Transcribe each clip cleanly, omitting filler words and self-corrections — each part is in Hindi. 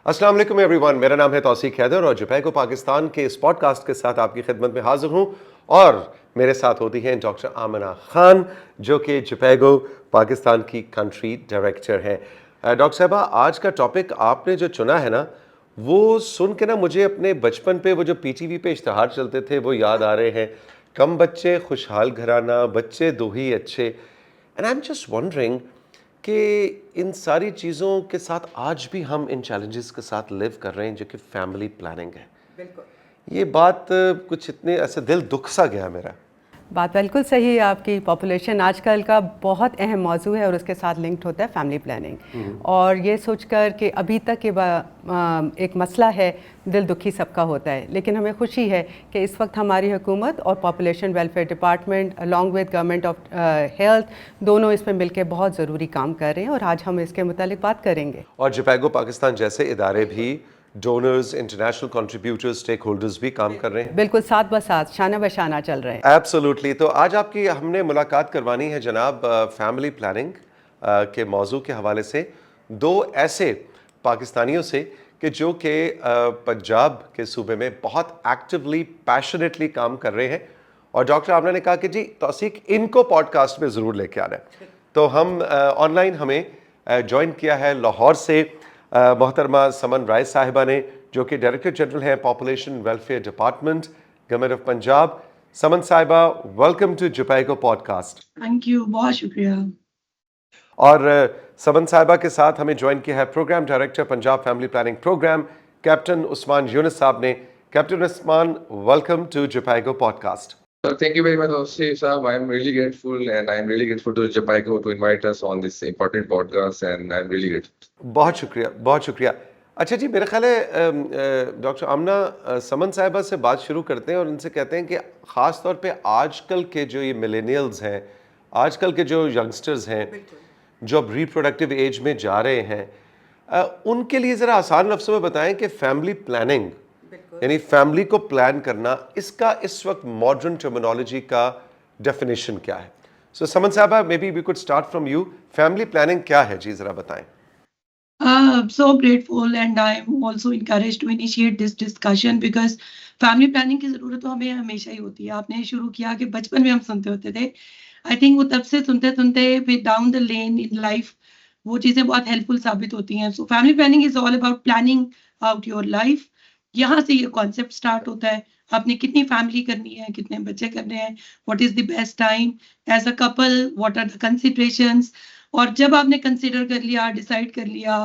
अस्सलाम वालेकुम एवरीवन, मेरा नाम है तौसीक हैदर और जुपैगो पाकिस्तान के इस पॉडकास्ट के साथ आपकी खिदमत में हाजिर हूँ। और मेरे साथ होती हैं डॉक्टर आमना खान, जो कि जुपैगो पाकिस्तान की कंट्री डायरेक्टर हैं। डॉक्टर साहबा, आज का टॉपिक आपने जो चुना है ना, वो सुन के ना मुझे अपने बचपन पे वो जो पीटीवी पे इश्तहार चलते थे वो याद आ रहे हैं। कम बच्चे खुशहाल घराना, बच्चे दो ही अच्छे। And I am just wondering कि इन सारी चीज़ों के साथ आज भी हम इन चैलेंजेस के साथ लिव कर रहे हैं, जो कि फैमिली प्लानिंग है। बिल्कुल। ये बात कुछ इतने ऐसे दिल दुख सा गया मेरा। बात बिल्कुल सही है आपकी। पॉपुलेशन आजकल का बहुत अहम मौजू है और उसके साथ लिंक्ड होता है फैमिली प्लानिंग। और ये सोचकर कि अभी तक ये एक मसला है, दिल दुखी सबका होता है। लेकिन हमें खुशी है कि इस वक्त हमारी हुकूमत और population welfare department along with government of health दोनों इसमें मिलकर बहुत ज़रूरी काम कर रहे हैं और आज हम इसके मुतालिक बात करेंगे। और जुपैगो पाकिस्तान जैसे इदारे भी, donors, international contributors, stakeholders भी काम कर रहे हैं। बिल्कुल साथ ब साथ, शाना ब शाना चल रहे हैं। एब्सोल्युटली। तो आज आपकी हमने मुलाकात करवानी है जनाब फैमिली प्लानिंग के मौजू के हवाले से दो ऐसे पाकिस्तानियों से कि जो कि पंजाब के सूबे में बहुत एक्टिवली, पैशनेटली काम कर रहे हैं। और डॉक्टर आमना ने कहा कि जी तौसीक, इनको पॉडकास्ट में ज़रूर लेके आना है। तो हम ऑनलाइन हमें ज्वाइन किया है लाहौर से मोहतरमा समन राय साहिबा ने, जो कि डायरेक्टर जनरल हैं population welfare department, government of Punjab. Saman साहिबा, वेलकम टू जुपैगो पॉडकास्ट। थैंक यू, बहुत शुक्रिया। और समन साहिबा के साथ हमें ज्वाइन किया है program director Punjab family planning programme, captain Usman Yunus साहब ने। कैप्टन उस्मान, वेलकम टू जुपैगो podcast. Thank you very much, Ossi Saab. I'm really grateful, and I'm really grateful to Japaico to invite us on this important podcast, and I'm really grateful. बहुत शुक्रिया, बहुत शुक्रिया। अच्छा जी, मेरा ख्याल है डॉक्टर आमना, समन साहिबा से बात शुरू करते हैं और उनसे कहते हैं कि ख़ास तौर पे आजकल के जो ये मिलेनियल्स हैं, आजकल के जो यंगस्टर्स हैं, जो अब रिप्रोडक्टिव एज में जा रहे हैं, उनके लिए ज़रा आसान लफ्ज़ों में बताएं कि फैमिली प्लानिंग यानी फैमिली को प्लान करना, इसका इस वक्त मॉडर्न टर्मिनोलॉजी का डेफिनेशन क्या है। सो समन साहबा, may be we could start from you. Family planning क्या है जी, ज़रा बताएं। So grateful and I'm also encouraged to initiate this discussion because family planning की ज़रूरत तो हमें हमेशा ही होती है। आपने शुरू किया कि बचपन में हम सुनते होते थे। आई थिंक वो तब से सुनते-सुनते फिर down the lane in life वो चीज़ें बहुत हेल्पफुल साबित होती हैं। So family planning is all about planning out your life. यहाँ से ये कॉन्सेप्ट स्टार्ट होता है। आपने कितनी फैमिली करनी है, कितने बच्चे करने हैं, what is the best time as a couple, what are the considerations. और जब आपने कंसिडर कर लिया, डिसाइड कर लिया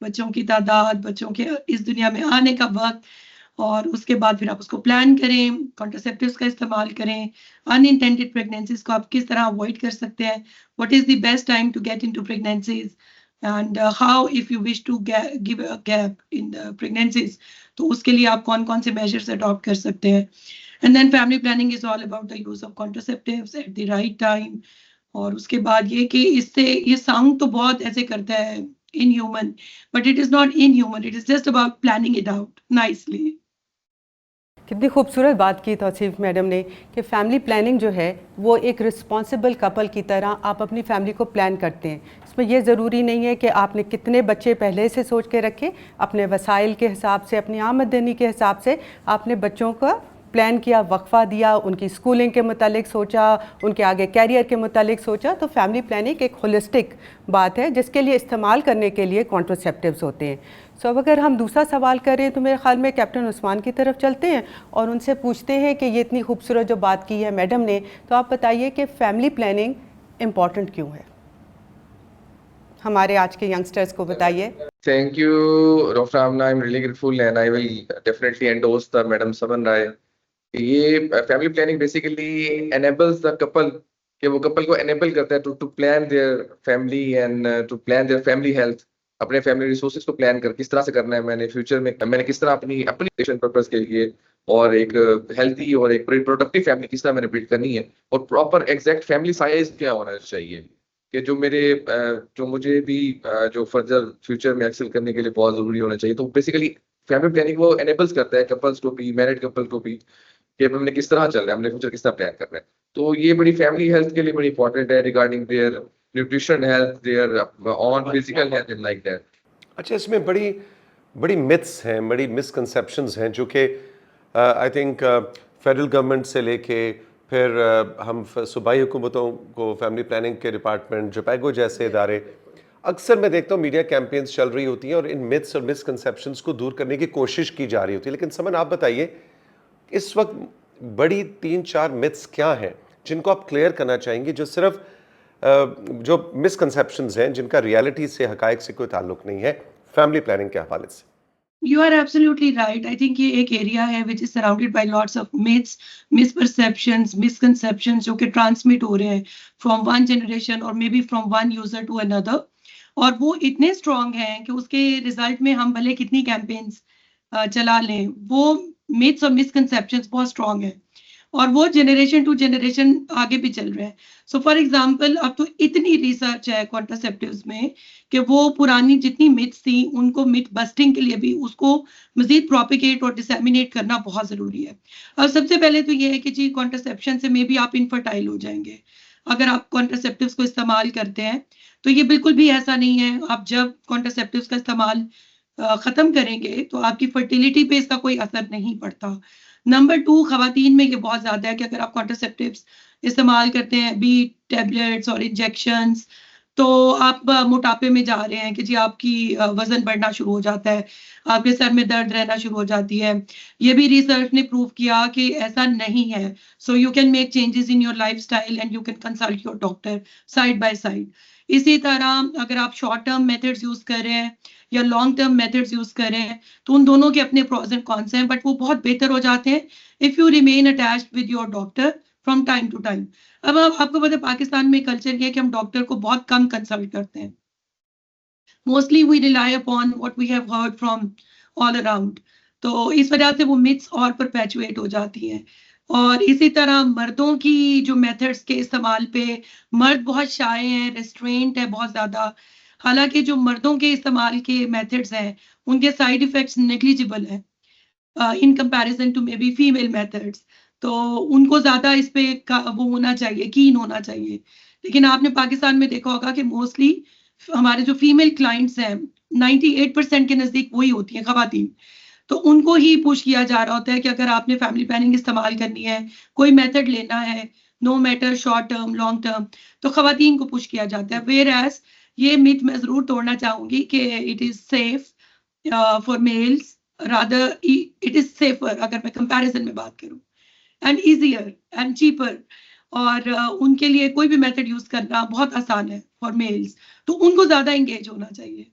बच्चों की तादाद, बच्चों के इस दुनिया में आने का वक्त, और उसके बाद फिर आप उसको प्लान करें, कॉन्ट्रासेप्टिव्स का इस्तेमाल करें, अनइंटेंडेड प्रेगनेंसीज को आप किस तरह अवॉइड कर सकते हैं, what is the best time to get into pregnancies and how if you wish to give a gap in the pregnancies, तो उसके लिए आप कौन कौन से मेजर्स अडॉप्ट कर सकते हैं। And then family planning is all about the use of contraceptives at the right time. और उसके बाद ये कि इससे ये साउंड तो बहुत ऐसे करता है inhuman, but it is not inhuman, it is just about planning it out nicely. कितनी खूबसूरत बात की तौसीफ मैडम ने कि फ़ैमिली प्लानिंग जो है वो एक रिस्पॉन्सिबल कपल की तरह आप अपनी फ़ैमिली को प्लान करते हैं। इसमें ये ज़रूरी नहीं है कि आपने कितने बच्चे पहले से सोच के रखे। अपने वसाइल के हिसाब से, अपनी आमदनी के हिसाब से आपने बच्चों का प्लान किया, वक्फा दिया, उनकी स्कूलिंग के मुतालिक सोचा, उनके आगे कैरियर के मुतालिक सोचा। तो फैमिली प्लानिंग एक होलिस्टिक बात है जिसके लिए इस्तेमाल करने के लिए कॉन्ट्रासेप्टिव्स होते हैं। सो अब अगर हम दूसरा सवाल करें तो मेरे ख्याल में कैप्टन उस्मान की तरफ चलते हैं और उनसे पूछते हैं कि ये इतनी खूबसूरत जो बात की है मैडम ने, तो आप बताइए कि फैमिली प्लानिंग इम्पॉर्टेंट क्यों है हमारे आज के यंगस्टर्स को, बताइए। Thank you, Dr. Amna. I'm really grateful, and I will definitely endorse the Madam Saman Rai. ये family planning basically enables the couple, कि वो कपल को enable करता है to plan their family and to plan their family health, अपने फैमिली रिसोर्सेज को प्लान कर किस तरह से करना है, मैंने फ्यूचर में मैंने किस तरह अपनी अपनी पर्पस के लिए और एक हेल्थी और एक प्रोडक्टिव फैमिली किस तरह मैंने बिल्ड करनी है, और प्रॉपर एग्जैक्ट फैमिली साइज क्या होना चाहिए कि जो मेरे जो मुझे भी जो फर्दर फ्यूचर में एक्सेल करने के लिए बहुत जरूरी होना चाहिए। तो बेसिकली फैमिली प्लानिंग वो एनेबल्स करता है कपल्स को भी, मैरिड कपल को भी, कि हमने किस तरह चल रहा है, हमने फ्यूचर किस तरह प्लान करना है। तो ये बड़ी फैमिली हेल्थ के लिए बड़ी इंपॉर्टेंट है, regarding their nutrition health, their own physical health and like that. अच्छा, इसमें बड़ी बड़ी मिथ्स हैं, बड़ी मिसकंसेप्शंस हैं जो कि आई थिंक फेडरल गवर्नमेंट से लेके फिर हम सूबाई हुकूमतों को फैमिली प्लानिंग के डिपार्टमेंट, जोपैगो जैसे इदारे, अक्सर मैं देखता हूँ मीडिया कैंपेन्स चल रही होती हैं और इन मिथ्स और मिसकंसेप्शंस को दूर करने की कोशिश की जा रही होती है। लेकिन समन, आप बताइए इस वक्त बड़ी 3-4 मिथ्स क्या हैं जिनको आप क्लियर करना चाहेंगे, जो सिर्फ जो मिसकंसेप्शंस हैं जिनका रियलिटी से, हकायक से कोई ताल्लुक नहीं है फैमिली प्लानिंग के हवाले से? You are absolutely right. I think ये एक एरिया है which is surrounded by lots of myths, misperceptions, misconceptions जो कि ट्रांसमिट हो रहे हैं from one generation or maybe from one user to another. और वो इतने स्ट्रॉन्ग हैं कि उसके रिजल्ट में हम भले कितनी कैंपेन्स चला लें, वो मिथ्स और मिसकंसेप्शंस बहुत स्ट्रॉन्ग हैं और वो जनरेशन टू जनरेशन आगे भी चल रहे हैं। सो फॉर एग्जांपल, अब तो इतनी रिसर्च है कॉन्ट्रासेप्टिव्स में कि वो पुरानी जितनी मिथ्स थी उनको मिथ बस्टिंग के लिए भी उसको मजीद प्रोपिगेट और डिसेमिनेट करना बहुत ज़रूरी है। और सबसे पहले तो ये है कि जी कॉन्ट्रासेप्शन से मे बी आप इनफर्टाइल हो जाएंगे अगर आप कॉन्ट्रासेप्टिव्स को इस्तेमाल करते हैं, तो ये बिल्कुल भी ऐसा नहीं है। आप जब कॉन्ट्रासेप्टिव्स का इस्तेमाल ख़त्म करेंगे तो आपकी फर्टिलिटी पे इसका कोई असर नहीं पड़ता। नंबर 2, ख़वातीन में ये बहुत ज़्यादा है कि अगर आप कॉन्ट्रासेप्टिव्स इस्तेमाल करते हैं, बी टैबलेट्स और इंजेक्शंस, तो आप मोटापे में जा रहे हैं कि जी आपकी वज़न बढ़ना शुरू हो जाता है, आपके सर में दर्द रहना शुरू हो जाती है। ये भी रिसर्च ने प्रूव किया कि ऐसा नहीं है। So you can make changes in your lifestyle and you can consult your doctor side by side. इसी तरह अगर आप शॉर्ट टर्म मेथड्स यूज़ कर रहे हैं या लॉन्ग टर्म मेथड्स यूज़ कर रहे हैं, तो उन दोनों के अपने प्रोस एंड कॉन्स हैं, बट वो बहुत बेहतर हो जाते हैं if you remain attached with your doctor from time to time. अब आपको पता है पाकिस्तान में कल्चर ये है कि हम डॉक्टर को बहुत कम कंसल्ट करते हैं। Mostly we rely upon what we have heard from all around. तो इस वजह से वो मिथ्स और परपेचुएट हो जाती हैं। और इसी तरह मर्दों की जो मेथड्स के इस्तेमाल पे, मर्द बहुत शाय हैं, रेस्ट्रेंट है बहुत ज़्यादा। हालांकि जो मर्दों के इस्तेमाल के मेथड्स हैं उनके साइड इफ़ेक्ट्स नेग्लिजिबल हैं in comparison to maybe female methods. तो उनको ज़्यादा इस पे वो होना चाहिए, कीन होना चाहिए। लेकिन आपने पाकिस्तान में देखा होगा कि मोस्टली हमारे जो फीमेल क्लाइंट्स हैं 98% के नज़दीक वही होती हैं ख़वातीन। तो उनको ही पुश किया जा रहा होता है कि अगर आपने फैमिली प्लानिंग इस्तेमाल करनी है, कोई मेथड लेना है, no matter short term long term, तो ख़वातीन को पुश किया जाता है। वेयर एज ये मिथ मैं ज़रूर तोड़ना चाहूँगी कि it is safe for mails, rather it is safer अगर मैं कंपैरिजन में बात करूँ, एंड ईजियर एंड चीपर। और उनके लिए कोई भी मेथड यूज़ करना बहुत आसान है फॉर मेल्स, तो उनको ज़्यादा इंगेज होना चाहिए।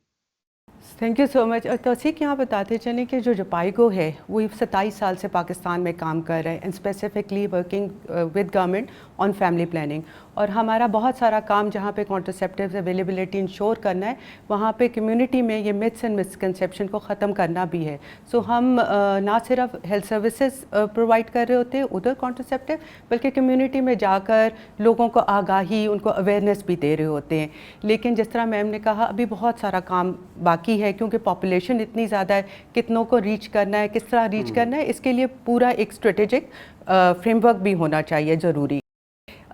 Thank you so much. और तौसीक यहाँ बताते चलें कि जो जोपाइगो है वो 27 साल से पाकिस्तान में काम कर रहा है and specifically working with government on family planning. और हमारा बहुत सारा काम जहाँ पे कॉन्ट्रासेप्टिव्स अवेलेबिलिटी इंश्योर करना है, वहाँ पे कम्युनिटी में ये मिथ्स एंड मिसकंसेप्शन को ख़त्म करना भी है। सो हम ना सिर्फ हेल्थ सर्विसेज प्रोवाइड कर रहे होते हैं उधर कॉन्ट्रासेप्टिव, बल्कि कम्युनिटी में जाकर लोगों को आगाही, उनको अवेयरनेस भी दे रहे होते हैं। लेकिन जिस तरह मैम ने कहा, अभी बहुत सारा काम बाकी है क्योंकि पॉपुलेशन इतनी ज़्यादा है, कितनों को रीच करना है, किस तरह रीच करना है, इसके लिए पूरा एक स्ट्रेटेजिक फ्रेमवर्क भी होना चाहिए ज़रूरी।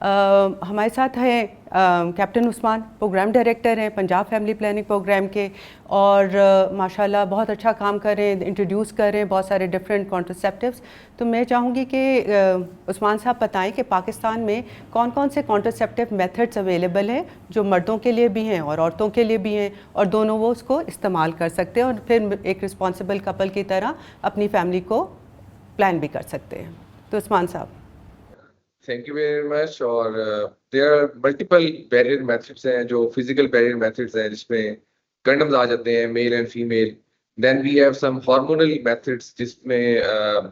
हमारे साथ हैं कैप्टन उस्मान, प्रोग्राम डायरेक्टर हैं पंजाब फैमिली प्लानिंग प्रोग्राम के, और माशाल्लाह बहुत अच्छा काम कर रहे हैं, इंट्रोड्यूस कर रहे हैं बहुत सारे डिफरेंट कॉन्ट्रासेप्टिव्स। तो मैं चाहूँगी कि उस्मान साहब बताएं कि पाकिस्तान में कौन कौन से कॉन्ट्रासेप्टिव मेथड्स अवेलेबल हैं जो मर्दों के लिए भी हैं और औरतों के लिए भी हैं, और दोनों वो उसको इस्तेमाल कर सकते हैं और फिर एक रिस्पॉन्सिबल कपल की तरह अपनी फैमिली को प्लान भी कर सकते हैं। तो उस्मान साहब। Thank you very much. और there are multiple barrier methods हैं, जो फिजिकल बैरियर मेथड्स हैं जिसमें कंडम्स आ जाते हैं male and female. Then we have some hormonal methods जिसमें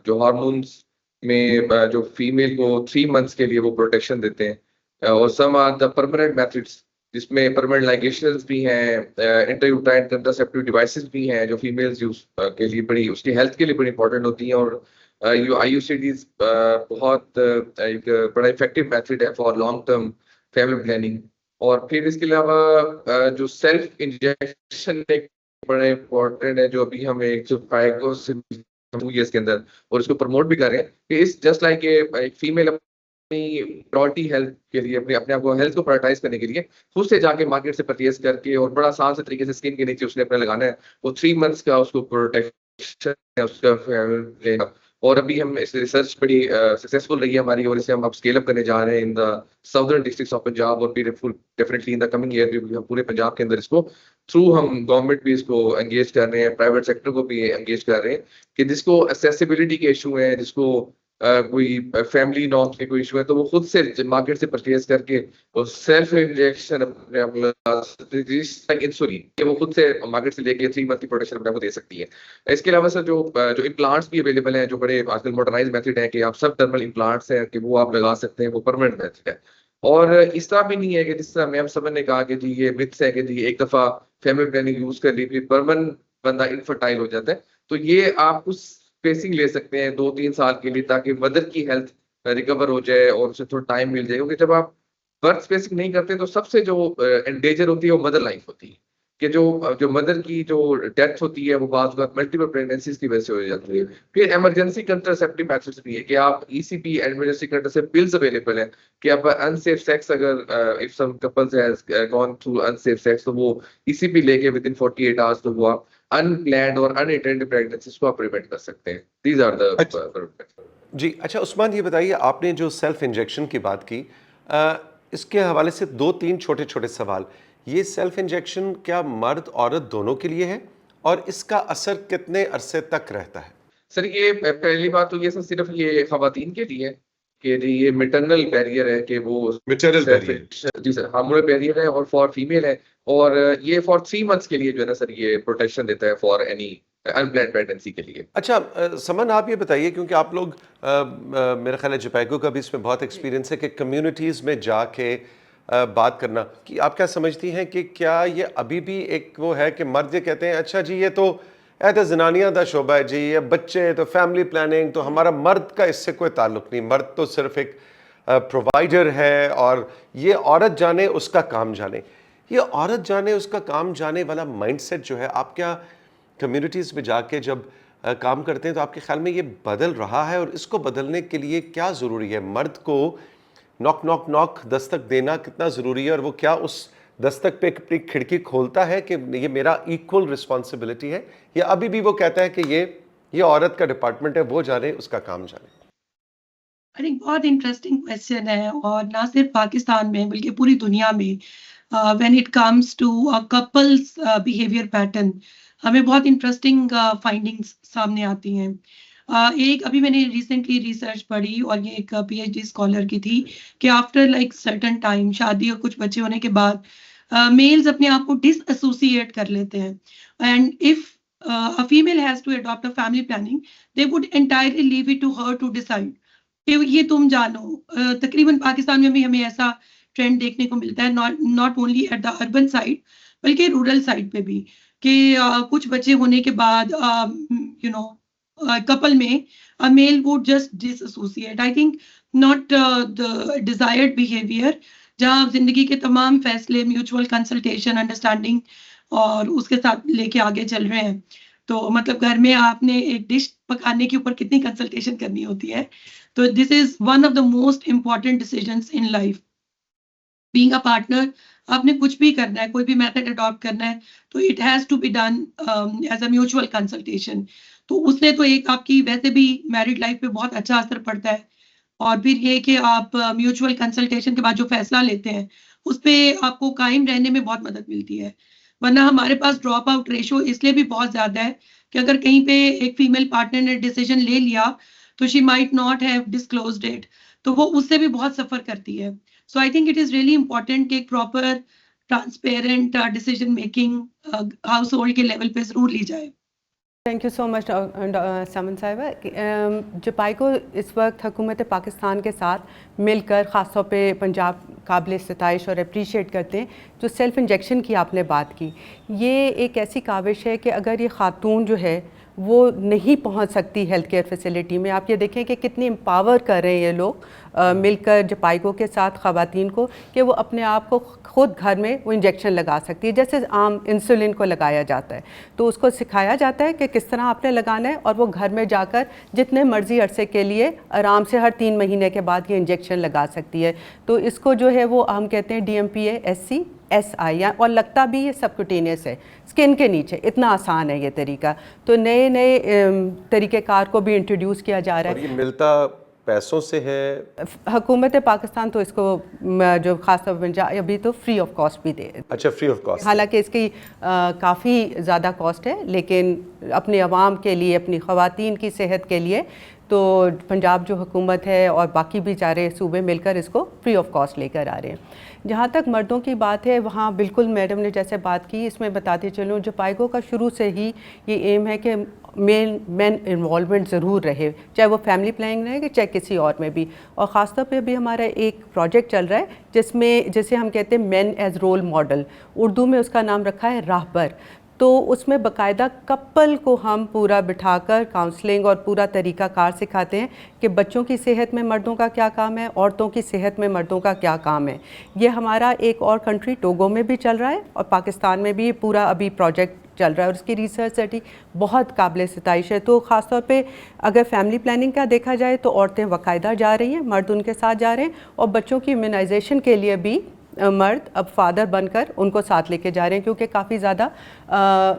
जो हार्मोन्स में जो फीमेल को 3 मंथ्स के लिए वो प्रोटेक्शन देते हैं। और some are the permanent methods जिसमें परमानेंट लाइगेशंस भी हैं, इंट्रायूटाइन कंट्रासेप्टिव डिवाइसेस भी हैं जो फीमेल्स यूज के लिए बड़ी, उसकी हेल्थ के लिए बड़ी इंपॉर्टेंट होती हैं। और IUCDs बहुत एक बड़ा इफेक्टिव मेथड है for long term family planning. और फिर इसके अलावा जो सेल्फ इंजेक्शन एक बड़ा इम्पोर्टेंट है, जो अभी हम एक 2 years के अंदर और इसको प्रमोट भी कर रहे हैं। इट्स जस्ट लाइक एक फीमेल प्रायोरिटी हेल्थ के लिए, अपने अपने आप को हेल्थ को प्रायोरिटाइज करने के लिए खुद से जाके मार्केट से परचेज करके और बड़ा आसान से तरीके से स्किन के नीचे उसने अपने लगाना है, वो 3 मंथ्स का उसको प्रोटेक्शन है उसका लेगा। और अभी हम इस रिसर्च बड़ी सक्सेसफुल रही है हमारी, और इसे हम अब स्केल अप करने जा रहे हैं in the southern districts of Punjab, और definitely in the coming year भी हम पूरे पंजाब के अंदर इसको थ्रू हम गवर्नमेंट भी इसको एंगेज कर रहे हैं, प्राइवेट सेक्टर को भी एंगेज कर रहे हैं कि जिसको एक्सेसिबिलिटी के इशू है, जिसको कोई फैमिली नॉर्म्स के कोई इशू है, तो वो खुद से मार्केट से परचेज करके और सेल्फ इंजेक्शन अपने इंसुलिन कि वो खुद से मार्केट से लेके 3 मंथ की प्रोटेक्शन अपने को दे सकती है। इसके अलावा सर जो इम्प्लांट्स भी अवेलेबल हैं, जो बड़े आजकल मॉडर्नाइज मेथड है कि आप सब टर्मल इम्प्लांट्स हैं कि वो आप लगा सकते हैं, वो परमानेंट मेथड है। और इस तरह भी नहीं है कि जिस तरह मैम समन ने कहा कि जी ये मिथ्स है कि जी एक दफा फैमिली प्लानिंग यूज कर ली फिर परमानेंट बंदा इनफर्टाइल हो जाता है, तो ये आप कुछ स्पेसिंग ले सकते हैं 2-3 साल के लिए, ताकि मदर की हेल्थ रिकवर हो जाए और उसे थोड़ा टाइम मिल जाए। क्योंकि जब आप बर्थ स्पेसिंग नहीं करते तो सबसे जो एंडेंजर होती है वो मदर लाइफ होती है, कि जो मदर की जो डेथ होती है वो बाद में मल्टीपल प्रेगनेंसीज की वजह से हो जाती है। फिर इमरजेंसी कंट्रासेप्टिव मेथड्स भी है कि आप ECP emergency contraceptive pills available है कि आप अनसेफ सेक्स अगर if some couples has gone through unsafe sex, तो वो ईसीपी लेके विद इन 48 आवर्स तो वो आप अनप्लैंड और अनअटेंडेड प्रेगनेंसीज को आप प्रिवेंट कर सकते हैं। दीज आर द जी अच्छा उस्मान, ये बताइए आपने जो सेल्फ इंजेक्शन की बात की, इसके हवाले से 2-3 छोटे छोटे सवाल। ये सेल्फ इंजेक्शन क्या मर्द औरत दोनों के लिए है, और इसका असर कितने अरसे तक रहता है? सर ये पहली बात तो ये सर सिर्फ ये खवातीन के लिए कि जी ये मैटरनल बैरियर है कि वो मैटरनल बैरियर, जी सर हार्मोनल बैरियर है, और फॉर फीमेल है, और ये फॉर 3 मंथ्स के लिए जो है ना सर ये प्रोटेक्शन देता है फॉर एनी अनप्लान्ड प्रेगनेंसी के लिए। अच्छा समन आप ये बताइए, क्योंकि आप लोग मेरा ख्याल है जपैको का भी इसमें बहुत एक्सपीरियंस है कि कम्युनिटीज़ में जाके बात करना, कि आप क्या समझती हैं कि क्या ये अभी भी एक वो है कि मर्द ये कहते हैं अच्छा जी ये तो जनानियां दा शोबा है जी, ये बच्चे तो फैमिली प्लानिंग तो हमारा मर्द का इससे कोई ताल्लुक नहीं, मर्द तो सिर्फ एक प्रोवाइडर है और ये औरत जाने उसका काम जाने। ये औरत जाने उसका काम जाने वाला माइंडसेट जो है, आप क्या कम्युनिटीज़ में जाके जब काम करते हैं तो आपके ख्याल में ये बदल रहा है, और इसको बदलने के लिए क्या ज़रूरी है? मर्द को नॉक नॉक नॉक दस्तक देना कितना ज़रूरी है, और वो क्या उस दस्तक पे अपनी खिड़की खोलता है कि ये मेरा इक्वल रिस्पॉन्सिबिलिटी है, या अभी भी वो कहता है कि ये औरत का डिपार्टमेंट है, वो जाने उसका काम जाने? आई थिंक बहुत इंटरेस्टिंग क्वेश्चन है, और ना सिर्फ पाकिस्तान में बल्कि पूरी दुनिया में when it comes to couples behaviour pattern हमें बहुत इंटरेस्टिंग फाइंडिंग्स सामने आती हैं। एक अभी मैंने रिसेंटली रिसर्च पढ़ी, और ये एक पीएचडी स्कॉलर की थी, कि आफ्टर लाइक सर्टेन टाइम शादी और कुछ बच्चे होने के बाद मेल्स अपने आप को डिसएसोसिएट कर लेते हैं, and if a female has to adopt a family planning, they would entirely leave it to her to decide कि ये तुम जानो। तकरीबन पाकिस्तान में भी हमें ऐसा ट्रेंड देखने को मिलता है, not only at the urban side बल्कि रूरल साइड पे भी, कि कुछ बच्चे होने के बाद यू नो कपल में a male would just disassociate. I think not the desired behavior, जहाँ आप जिंदगी के तमाम फैसले म्यूचुअल कंसल्टेशन अंडरस्टैंडिंग और उसके साथ लेके आगे चल रहे हैं। तो मतलब घर में आपने एक डिश पकाने के ऊपर कितनी कंसल्टेशन करनी होती है। तो this is one of the most important decisions in life. Being a partner, आपने कुछ भी करना है, कोई भी मेथड अडॉप्ट करना है, तो it has to be done as a mutual consultation. तो उसने तो एक आपकी वैसे भी मैरिड लाइफ पे बहुत अच्छा असर पड़ता है, और फिर ये कि आप म्यूचुअल कंसल्टेशन के बाद जो फैसला लेते हैं उस पर आपको कायम रहने में बहुत मदद मिलती है। वरना हमारे पास ड्रॉप आउट रेशो इसलिए भी बहुत ज्यादा है कि अगर कहीं पे एक फीमेल पार्टनर ने डिसीजन ले लिया तो she might not have disclosed it, तो वो उससे भी बहुत सफर करती है। So I think it is really important कि एक proper transparent decision making household के लेवल पे जरूर ली जाए। Thank you so much Saman साहिबा। जपाइको इस वक्त हुकूमत पाकिस्तान के साथ मिलकर ख़ास तौर पे पंजाब काबिल सताइश और अप्रीशिएट करते हैं। जो सेल्फ़ इंजेक्शन की आपने बात की, ये एक ऐसी काविश है कि अगर ये ख़ातून जो है वो नहीं पहुंच सकती हेल्थ केयर फैसिलिटी में। आप ये देखें कि कितनी एम्पावर कर रहे हैं ये लोग मिलकर जपाइको के साथ ख़वातीन को, कि वो अपने आप को ख़ुद घर में वो इंजेक्शन लगा सकती है, जैसे आम इंसुलिन को लगाया जाता है। तो उसको सिखाया जाता है कि किस तरह आपने लगाना है, और वो घर में जाकर जितने मर्ज़ी अरसे के लिए आराम से हर 3 महीने के बाद ये इंजेक्शन लगा सकती है। तो इसको जो है वो हम कहते हैं DMPA SC SI, और लगता भी ये सबक्यूटेनियस है, स्किन के नीचे। इतना आसान है ये तरीका। तो नए नए तरीक़ेकार को भी इंट्रोड्यूस किया जा रहा और है। ये मिलता पैसों से है? हुकूमत पाकिस्तान तो इसको जो ख़ास तौर पर अभी तो फ्री ऑफ कॉस्ट भी दे, अच्छा, फ्री ऑफ कॉस्ट। हालांकि इसकी काफ़ी ज़्यादा कॉस्ट है, लेकिन अपने अवाम के लिए, अपनी ख़वातीन की सेहत के लिए तो पंजाब जो हुकूमत है और बाकी भी सारे सूबे मिलकर इसको फ्री ऑफ कॉस्ट लेकर आ रहे हैं। जहाँ तक मर्दों की बात है, वहाँ बिल्कुल मैडम ने जैसे बात की, इसमें बताते चलूँ जपाइको का शुरू से ही ये एम है कि मेन इन्वॉल्वमेंट ज़रूर रहे, चाहे वो फैमिली प्लानिंग रहे चाहे किसी और में भी। और ख़ासतौर पे भी हमारा एक प्रोजेक्ट चल रहा है जिसमें, जैसे हम कहते हैं men as role model, Urdu में उसका नाम रखा है राहबर। तो उसमें बाकायदा कपल को हम पूरा बिठाकर काउंसलिंग और पूरा तरीक़ाकार सिखाते हैं कि बच्चों की सेहत में मर्दों का क्या काम है, औरतों की सेहत में मर्दों का क्या काम है। ये हमारा एक और कंट्री टोगो में भी चल रहा है, और पाकिस्तान में भी ये पूरा अभी प्रोजेक्ट चल रहा है, और उसकी रिसर्च स्टडी बहुत काबिल सिताइश है। तो ख़ास तौर पे अगर फैमिली प्लानिंग का देखा जाए तो औरतें बाकायदा जा रही हैं, मर्द उनके साथ जा रहे हैं, और बच्चों की इम्यूनाइजेशन के लिए भी मर्द अब फादर बनकर उनको साथ लेके जा रहे हैं, क्योंकि काफ़ी ज़्यादा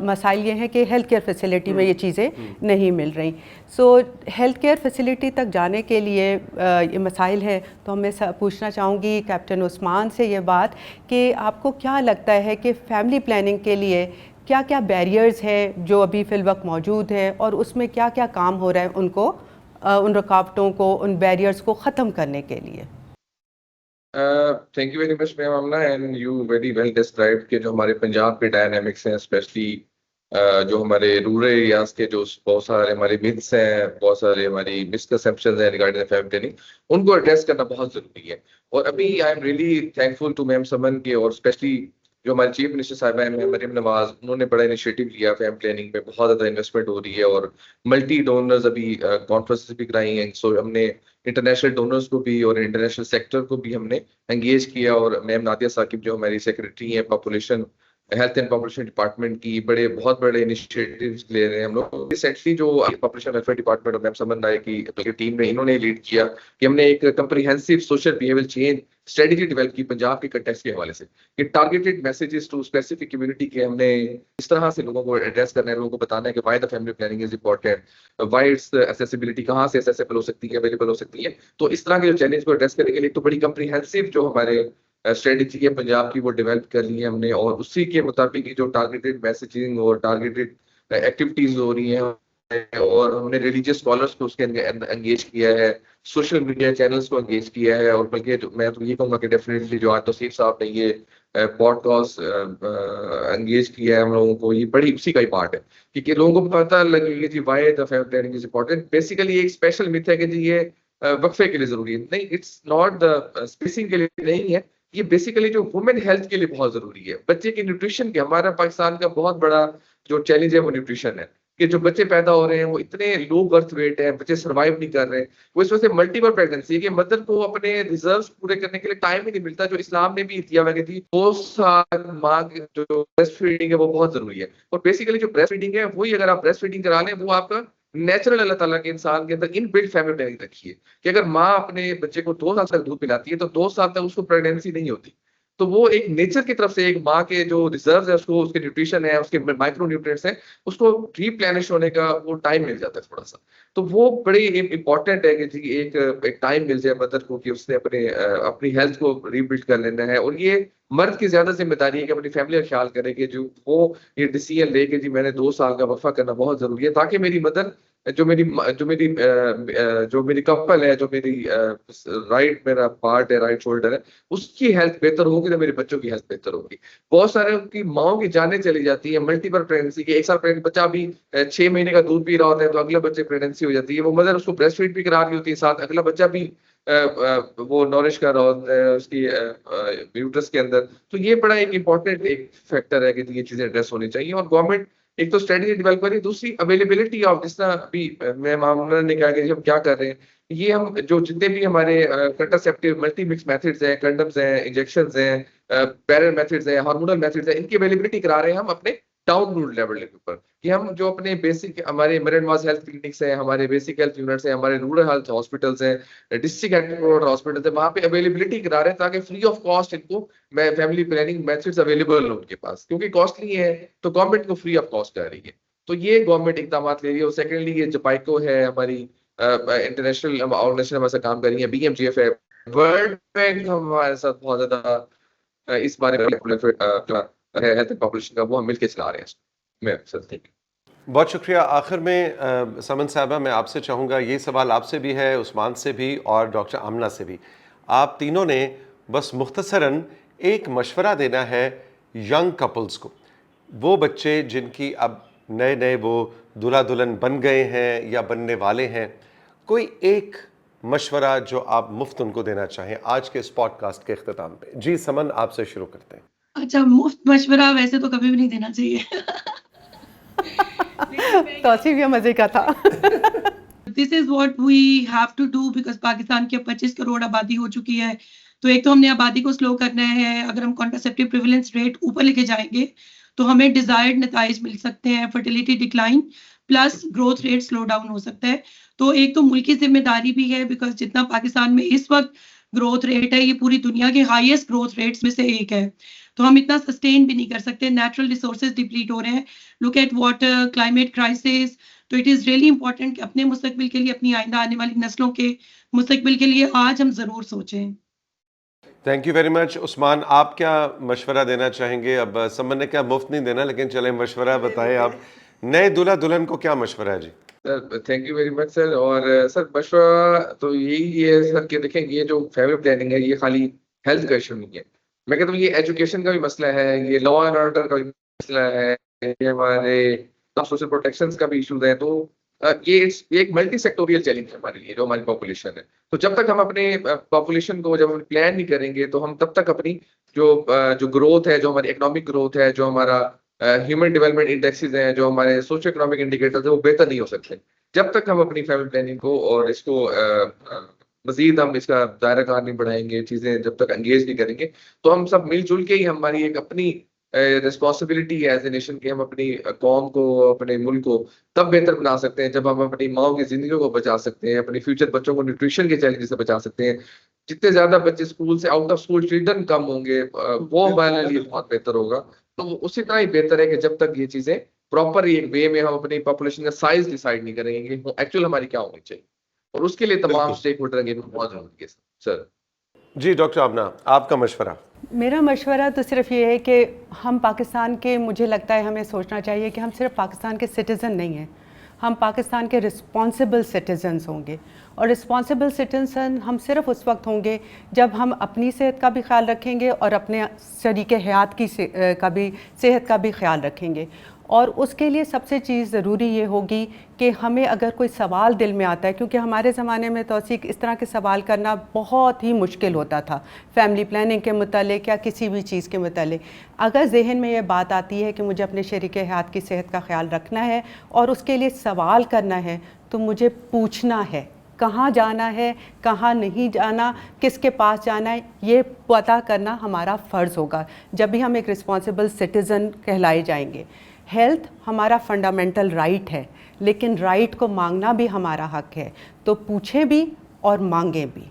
मसाइल ये हैं कि हेल्थ केयर फैसिलिटी में ये चीज़ें नहीं मिल रही। सो हेल्थ केयर फैसिलिटी तक जाने के लिए ये मसाइल हैं। तो मैं पूछना चाहूँगी कैप्टन उस्मान से ये बात कि आपको क्या लगता है कि फ़ैमिली प्लानिंग के लिए क्या क्या बैरियर्स हैं जो अभी फ़िल वक्त मौजूद हैं, और उसमें क्या क्या काम हो रहा है उनको, उन रुकावटों को, उन बैरियर्स को ख़त्म करने के लिए? Thank you very much ma'am Amna, and you very well described कि जो हमारे पंजाब के डायनामिक्स हैं, स्पेशली जो हमारे रूरल एरियाज के जो बहुत सारे हमारे मिथ्स हैं, बहुत सारे हमारी मिसकंसेप्शंस हैं रिगार्डिंग फैमिली प्लानिंग, उनको एड्रेस करना बहुत जरूरी है। और अभी I am really thankful to ma'am Saman के, और स्पेशली जो हमारे चीफ मिनिस्टर साहिबा हैं मरीम नवाज, उन्होंने बड़ा इनिशिएटिव लिया। फैमिली प्लानिंग में बहुत ज़्यादा इन्वेस्टमेंट हो रही है, और मल्टी डोनर्स अभी कॉन्फ्रेंसेस भी कराई हैं। सो हमने इंटरनेशनल डोनर्स को भी और इंटरनेशनल सेक्टर को भी हमने एंगेज किया, और मैम नादिया साकिब जो हमारी सेक्रेटरी हैं population health and population department की, बहुत बड़े इनिशिएटिव्स ले रहे हैं हम लोग। रिसेंटली जो पॉपुलेशन वेलफेयर डिपार्टमेंट और मैम समन राय की टीम ने, इन्होंने लीड किया कि हमने एक comprehensive social behaviour change strategy develop की पंजाब के कंटेक्स्ट के हवाले से, कि targeted messages to specific community के हमने इस तरह से लोगों को एड्रेस करना है, लोगों को बताना है कि why the family planning is important, why it's accessibility, कहाँ से एक्सेसिबल हो सकती है, अवेलेबल हो सकती है। तो इस तरह के जो चैलेंज को एड्रेस करने के लिए तो बड़ी कंप्रीहेंसिव जो हमारे स्ट्रेटेजी है पंजाब की, वो डेवलप कर ली है हमने, और उसी के मुताबिक जो टारगेटेड मैसेजिंग और टारगेटेड एक्टिविटीज हो रही हैं, और हमने रिलीजियस स्कॉलर्स को उसके अंदर एंगेज किया है, सोशल मीडिया चैनल्स को एंगेज किया है, और बल्कि मैं तो ये कहूँगा कि डेफिनेटली जो आज तौसीफ साहब ने ये पॉडकास्ट एंगेज किया है हम लोगों को, ये बड़ी उसी का ही पार्ट है कि लोगों को पता लगे कि जी why the family planning is important. Basically एक स्पेशल मिथ है कि जी ये वक्फे के लिए जरूरी है, नहीं, इट्स नॉट द स्पेसिंग के लिए नहीं है, ये बेसिकली जो वुमेन हेल्थ के लिए बहुत जरूरी है। बच्चे की न्यूट्रिशन के, हमारा पाकिस्तान का बहुत बड़ा जो चैलेंज है वो न्यूट्रिशन है, कि जो बच्चे पैदा हो रहे हैं वो इतने लो बर्थ वेट है, बच्चे सर्वाइव नहीं कर रहे हैं। वो इस वजह से मल्टीपल प्रेगनेंसी है कि मदर को अपने रिजर्व्स पूरे करने के लिए टाइम ही नहीं मिलता, जो इस्लाम ने भी दिया हुआ है कि 2 साल माँ की जो ब्रेस्ट फीडिंग है वो बहुत जरूरी है। और बेसिकली जो ब्रेस्ट फीडिंग है वही, अगर आप ब्रेस्ट फीडिंग करा लें, वो आपका नेचुरल अल्लाह ताला के इंसान के अंदर इन बिल्ट फैमिली प्लानिंग रखी है कि अगर माँ अपने बच्चे को 2 साल तक दूध पिलाती है तो 2 साल तक उसको प्रेगनेंसी नहीं होती। तो वो एक नेचर की तरफ से एक माँ के जो रिजर्व है उसको, उसके न्यूट्रिशन है, उसके माइक्रो न्यूट्रिएंट्स है, उसको रिप्लेनिश होने का वो टाइम मिल जाता है थोड़ा सा। तो वो बड़ी इंपॉर्टेंट है कि जी एक टाइम मिल जाए मदर को कि उसने अपनी हेल्थ को रीबिल्ड कर लेना है। और ये मर्द की ज्यादा जिम्मेदारी है कि अपनी फैमिली का ख्याल करे, कि जो वो ये डिसीजन ले कि जी मैंने 2 साल का वक्फा करना बहुत जरूरी है, ताकि मेरी मदर जो मेरी कपल है, जो मेरी राइट मेरा पार्ट है, राइट शोल्डर है, उसकी हेल्थ बेहतर होगी तो मेरे बच्चों की हेल्थ बेहतर होगी। बहुत सारे उनकी माओ की जानें चली जाती है मल्टीपल प्रेगनेंसी के, 1 साल प्रेगनेंट बच्चा भी 6 महीने का दूध पी रहा होता है तो अगले बच्चे प्रेगनेंसी हो जाती है, वो मदर उसको ब्रेस्ट फीड भी करा रही होती है, साथ अगला बच्चा भी वो नॉरिश कर रहा होता है उसकी यूट्रस के अंदर। तो ये बड़ा एक इंपॉर्टेंट एक फैक्टर है कि ये चीजें एड्रेस होनी चाहिए, और गवर्नमेंट एक तो स्ट्रेटेजी डेवलप करें, दूसरी अवेलेबिलिटी ऑफ, जिस तरह अभी मैम आमना ने कहा कि हम क्या कर रहे हैं, ये हम जो जितने भी हमारे कंट्रासेप्टिव मल्टी मिक्स मेथड्स हैं, कंडम्स हैं, इंजेक्शंस हैं, पैरल मेथड्स हैं, हार्मोनल मेथड्स हैं, इनकी अवेलेबिलिटी करा रहे हैं हम अपने टाउन रूरल लेवल के ऊपर, कि हम जो अपने बेसिक हमारे मरनवाज हेल्थ क्लिनिक्स हैं, हमारे बेसिक हेल्थ यूनिट्स हैं, हमारे रूरल हेल्थ हॉस्पिटल्स हैं, डिस्ट्रिक्ट हेडक्वार्टर हॉस्पिटल्स हैं, वहाँ पे अवेलेबिलिटी करा रहे हैं ताकि फ्री ऑफ कॉस्ट इनको फैमिली प्लानिंग मेथड्स अवेलेबल हो उनके पास, क्योंकि कॉस्टली है तो गवर्नमेंट को फ्री ऑफ कॉस्ट कर रही है। तो ये गवर्नमेंट इकदाम ले रही है। और सेकेंडली ये जपाइको है, हमारी इंटरनेशनल ऑर्गेनाइजेशन हमारे साथ काम कर रही है, BMGF है, वर्ल्ड बैंक हमारे साथ बहुत ज्यादा इस बारे में हेल्थ एंड पॉपुलेशन का वो हम मिलकर चला रहे हैं। मैं सर थैंक यू। बहुत शुक्रिया। आखिर में समन साहबा, मैं आपसे चाहूँगा, ये सवाल आपसे भी है, उस्मान से भी और डॉक्टर आमना से भी। आप तीनों ने बस मुख्तसरन एक मशवरा देना है यंग कपल्स को, वो बच्चे जिनकी अब नए नए वो दूल्हा दुल्हन बन गए हैं या बनने वाले हैं, कोई एक मशवरा जो आप मुफ्त उनको देना चाहें आज के इस पॉडकास्ट के इख्तिताम पे। जी समन, आपसे शुरू करते हैं। अच्छा, मुफ्त मशवरा वैसे तो कभी भी नहीं देना चाहिए। तौसीफ ये मजे का था। This is what we have to do, because Pakistan की अब 25 करोड़ आबादी हो चुकी है। तो एक तो हमने आबादी को स्लो करना है। अगर हम कॉन्ट्रासेप्टिव प्रिवलेंस रेट ऊपर लेके जाएंगे तो हमें डिजायर्ड नताइज मिल सकते हैं, fertility decline plus growth rate slow down हो सकता है। तो एक तो मुल्क की जिम्मेदारी भी है, बिकॉज जितना पाकिस्तान में इस वक्त ग्रोथ रेट है, ये पूरी दुनिया के हाईएस्ट ग्रोथ रेट्स में से एक है। तो हम इतना सस्टेन भी नहीं कर सकते। नेचुरल रिसोर्सेज डिप्लीट हो रहे हैं, look at water, climate crisis. तो इट इज़ रियली इंपॉर्टेंट कि अपने मुस्तकबिल के लिए, अपनी आइंदा आने वाली नस्लों के मुस्तकबिल के लिए आज हम ज़रूर सोचें। Thank you very much. Usman, आप क्या मशवरा देना चाहेंगे? अब समन ने क्या मुफ्त नहीं देना, लेकिन चले मशवरा बताएं आप, नए दूल्हा दुल्हन को क्या मशवरा है? जी sir thank you very much sir. और सर मशवरा तो यही है सर कि देखें, ये जो फैमिली प्लानिंग है ये खाली हेल्थ का इशू नहीं है। मैं कहता हूँ ये एजुकेशन का भी मसला है, ये लॉ एंड ऑर्डर का भी मसला है, ये हमारे सोशल प्रोटेक्शन का भी इशूज है। तो ये एक मल्टी सेक्टोरियल चैलेंज है हमारे लिए, जो हमारी पॉपुलेशन है। तो जब तक हम अपने पॉपुलेशन को जब हम प्लान नहीं करेंगे तो हम तब तक अपनी जो ग्रोथ है, जो हमारी इकोनॉमिक ग्रोथ है, जो हमारा ह्यूमन डेवलपमेंट इंडेक्सेस हैं, जो हमारे सोशो इकोनॉमिक इंडिकेटर्स है, वो बेहतर नहीं हो सकते जब तक हम अपनी फैमिली प्लानिंग को और इसको मजीद हम इसका दायरा कार नहीं बढ़ाएंगे, चीजें जब तक एंगेज नहीं करेंगे। तो हम सब मिलजुल के ही हमारी एक अपनी रिस्पॉन्सिबिलिटी है एज ए नेशन की, हम अपनी कौम को, अपने मुल्क को तब बेहतर बना सकते हैं जब हम अपनी माओ की जिंदगी को बचा सकते हैं, अपने फ्यूचर बच्चों को न्यूट्रिशन के चैलेंज से बचा सकते हैं। जितने ज्यादा बच्चे स्कूल से आउट ऑफ स्कूल चिल्ड्रन कम होंगे, वो हमारे लिए बहुत बेहतर होगा। तो उसी तरह ही बेहतर है कि जब तक ये चीजें प्रॉपर एक वे में हम अपनी पॉपुलेशन का साइज डिसाइड नहीं करेंगे कि एक्चुअल हमारी क्या होनी चाहिए, और उसके लिए तमाम स्टेक होल्डर की बहुत जरूरी है सर। जी डॉक्टर आमना, आपका मशवरा? मेरा मशवरा तो सिर्फ ये है कि हम पाकिस्तान के, मुझे लगता है हमें सोचना चाहिए कि हम सिर्फ पाकिस्तान के सिटीज़न नहीं हैं, हम पाकिस्तान के रिस्पॉन्सिबल सिटीज़न्स होंगे। और रिस्पॉन्सिबल सिटीज़न हम सिर्फ उस वक्त होंगे जब हम अपनी सेहत का भी ख्याल रखेंगे और अपने शरीके हयात की सेहत का भी ख्याल रखेंगे। और उसके लिए सबसे चीज़ ज़रूरी ये होगी कि हमें अगर कोई सवाल दिल में आता है, क्योंकि हमारे ज़माने में तौसीक इस तरह के सवाल करना बहुत ही मुश्किल होता था फैमिली प्लानिंग के मुतालिक या किसी भी चीज़ के मुतालिक। अगर जहन में ये बात आती है कि मुझे अपने शरीके हयात की सेहत का ख्याल रखना है और उसके लिए सवाल करना है, तो मुझे पूछना है कहाँ जाना है, कहाँ नहीं जाना, किसके पास जाना है, ये पता करना हमारा फ़र्ज़ होगा जब भी हम एक रिस्पॉन्सिबल सिटीज़न कहलाए जाएंगे। हेल्थ हमारा फंडामेंटल राइट है, लेकिन राइट को मांगना भी हमारा हक है, तो पूछें भी और मांगें भी।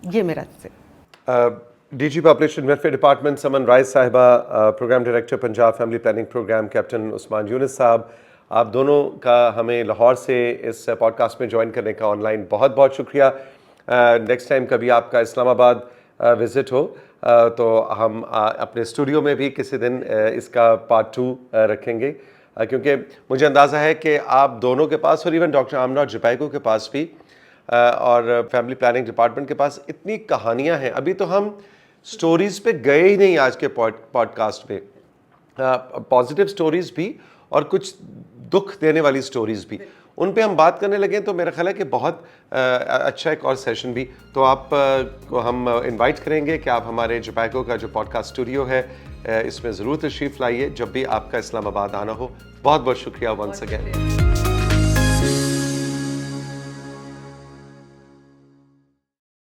ये मेरा से DG population welfare department Saman Rai साहिबा, programme director Punjab family planning programme captain Usman Yunus साहब, आप दोनों का हमें लाहौर से इस पॉडकास्ट में ज्वाइन करने का ऑनलाइन बहुत बहुत शुक्रिया। नेक्स्ट टाइम कभी आपका इस्लामाबाद विज़िट हो तो हम अपने स्टूडियो में भी किसी दिन इसका पार्ट 2 रखेंगे, क्योंकि मुझे अंदाज़ा है कि आप दोनों के पास और इवन डॉक्टर आमना और जपैको के पास भी और फैमिली प्लानिंग डिपार्टमेंट के पास इतनी कहानियां हैं। अभी तो हम स्टोरीज़ पे गए ही नहीं आज के पॉडकास्ट पे, पॉजिटिव स्टोरीज़ भी और कुछ दुख देने वाली स्टोरीज़ भी, उन पे हम बात करने लगे तो मेरा ख्याल है कि बहुत अच्छा एक और सेशन भी तो आप को हम इनवाइट करेंगे कि आप हमारे JPEGO का जो पॉडकास्ट स्टूडियो है इसमें ज़रूर तशरीफ़ लाइए जब भी आपका इस्लामाबाद आना हो। बहुत बहुत शुक्रिया वंस अगेन।